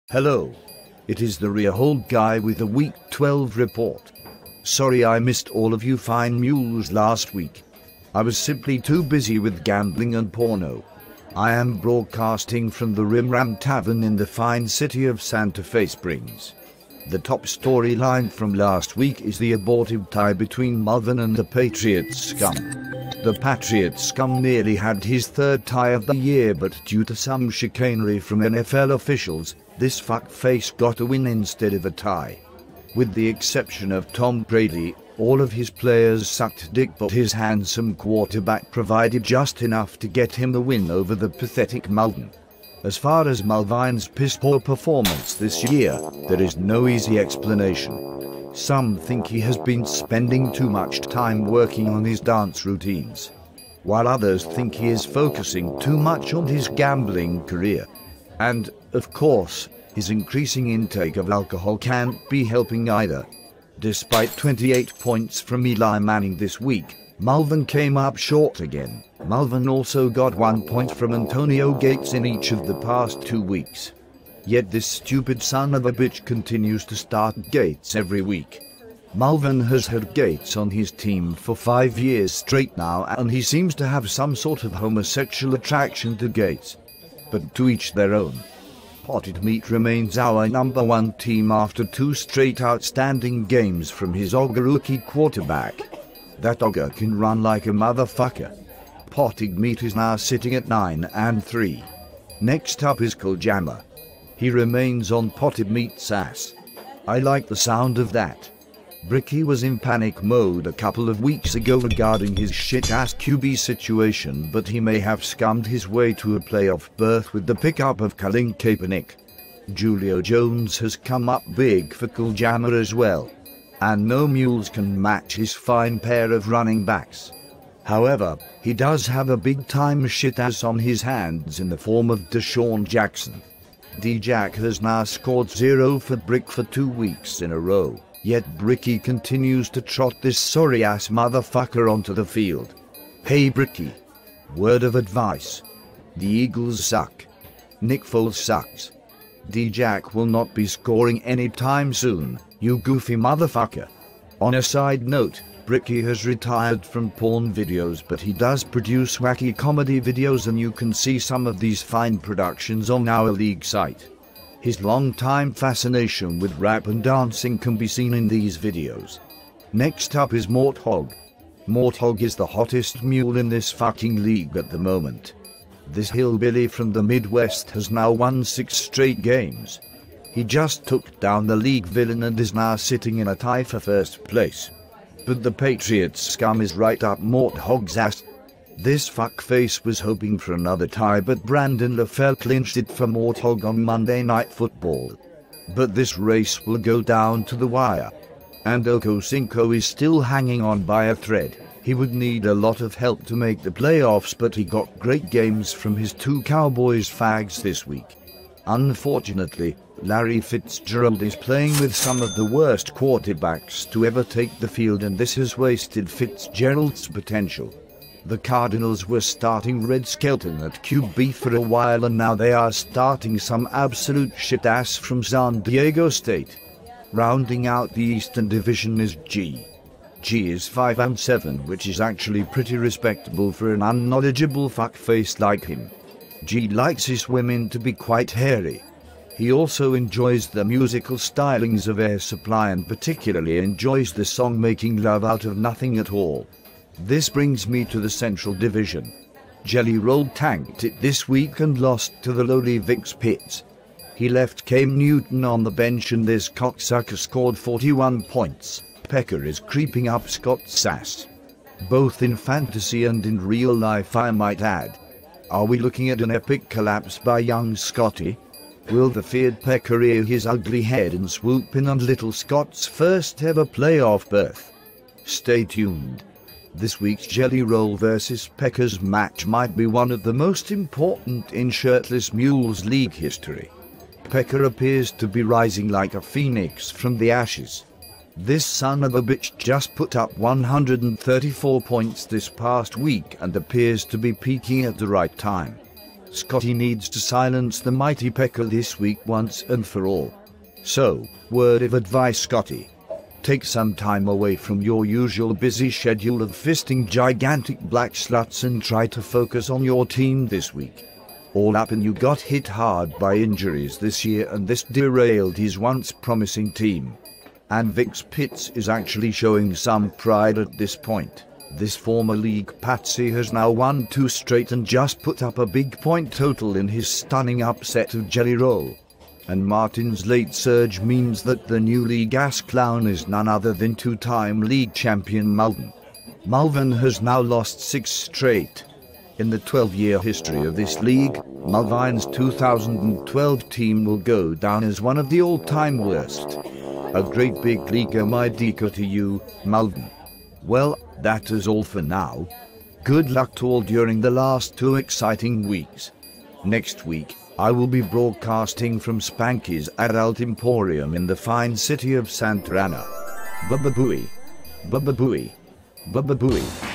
Hello. It is the rear hold guy with the week 12 report. Sorry I missed all of you fine mules last week. I was simply too busy with gambling and porno. I am broadcasting from the Rim Ram Tavern in the fine city of Santa Fe Springs. The top storyline from last week is the abortive tie between Mulvin and the Patriots scum. The Patriots scum nearly had his third tie of the year, but due to some chicanery from NFL officials, this fuckface got a win instead of a tie. With the exception of Tom Brady, all of his players sucked dick, but his handsome quarterback provided just enough to get him the win over the pathetic Mulvin. As far as Mulvin's piss-poor performance this year, there is no easy explanation. Some think he has been spending too much time working on his dance routines, while others think he is focusing too much on his gambling career. And, of course, his increasing intake of alcohol can't be helping either. Despite 28 points from Eli Manning this week, Mulvin came up short again. Mulvin also got 1 point from Antonio Gates in each of the past 2 weeks. Yet this stupid son of a bitch continues to start Gates every week. Mulvin has had Gates on his team for 5 years straight now, and he seems to have some sort of homosexual attraction to Gates. But to each their own. Potted Meat remains our number one team after 2 straight outstanding games from his ogre rookie quarterback. That ogre can run like a motherfucker. Potted Meat is now sitting at 9-3. Next up is Koljammer. He remains on Potted Meat's ass. I like the sound of that. Bricky was in panic mode a couple of weeks ago regarding his shit-ass QB situation, but he may have scummed his way to a playoff berth with the pickup of Colin Kaepernick. Julio Jones has come up big for Koljammer as well, and no mules can match his fine pair of running backs. However, he does have a big-time shit-ass on his hands in the form of Deshaun Jackson. D-Jack has now scored 0 for Brick for 2 weeks in a row. Yet Bricky continues to trot this sorry-ass motherfucker onto the field. Hey Bricky. Word of advice. The Eagles suck. Nick Foles sucks. D-Jack will not be scoring anytime soon, you goofy motherfucker. On a side note, Bricky has retired from porn videos, but he does produce wacky comedy videos, and you can see some of these fine productions on our league site. His long-time fascination with rap and dancing can be seen in these videos. Next up is Morthog. Morthog is the hottest mule in this fucking league at the moment. This hillbilly from the Midwest has now won 6 straight games. He just took down the league villain and is now sitting in a tie for first place. But the Patriots scum is right up Morthog's ass. This fuckface was hoping for another tie, but Brandon LaFell clinched it for Morthog on Monday Night Football. But this race will go down to the wire. And Oko Cinco is still hanging on by a thread. He would need a lot of help to make the playoffs, but he got great games from his 2 Cowboys fags this week. Unfortunately, Larry Fitzgerald is playing with some of the worst quarterbacks to ever take the field, and this has wasted Fitzgerald's potential. The Cardinals were starting Red Skelton at QB for a while, and now they are starting some absolute shit-ass from San Diego State. Rounding out the Eastern Division is G. G is 5-7, which is actually pretty respectable for an unknowledgeable fuckface like him. G likes his women to be quite hairy. He also enjoys the musical stylings of Air Supply, and particularly enjoys the song Making Love Out of Nothing at All. This brings me to the Central Division. Jelly Roll tanked it this week and lost to the lowly Vicks Pits. He left Cam Newton on the bench, and this cocksucker scored 41 points. Pecker is creeping up Scott's ass. Both in fantasy and in real life, I might add. Are we looking at an epic collapse by young Scotty? Will the feared Pecker rear his ugly head and swoop in on little Scott's first ever playoff berth? Stay tuned. This week's Jelly Roll vs. Peckers match might be one of the most important in Shirtless Mules League history. Pecker appears to be rising like a phoenix from the ashes. This son of a bitch just put up 134 points this past week and appears to be peaking at the right time. Scotty needs to silence the mighty Pecker this week once and for all. So, word of advice, Scotty. Take some time away from your usual busy schedule of fisting gigantic black sluts and try to focus on your team this week. All up and you got hit hard by injuries this year, and this derailed his once promising team. And Vix Pitts is actually showing some pride at this point. This former league patsy has now won 2 straight and just put up a big point total in his stunning upset of Jelly Roll. And Martin's late surge means that the new league ass clown is none other than 2-time league champion Mulvin. Mulvin has now lost 6 straight. In the 12-year history of this league, Mulvin's 2012 team will go down as one of the all-time worst. A great big leaguer, my deco to you, Mulvin. Well, that is all for now. Good luck to all during the last 2 exciting weeks. Next week, I will be broadcasting from Spanky's Adult Emporium in the fine city of Santa Ana. Baba Booey. Baba Booey. Baba Booey.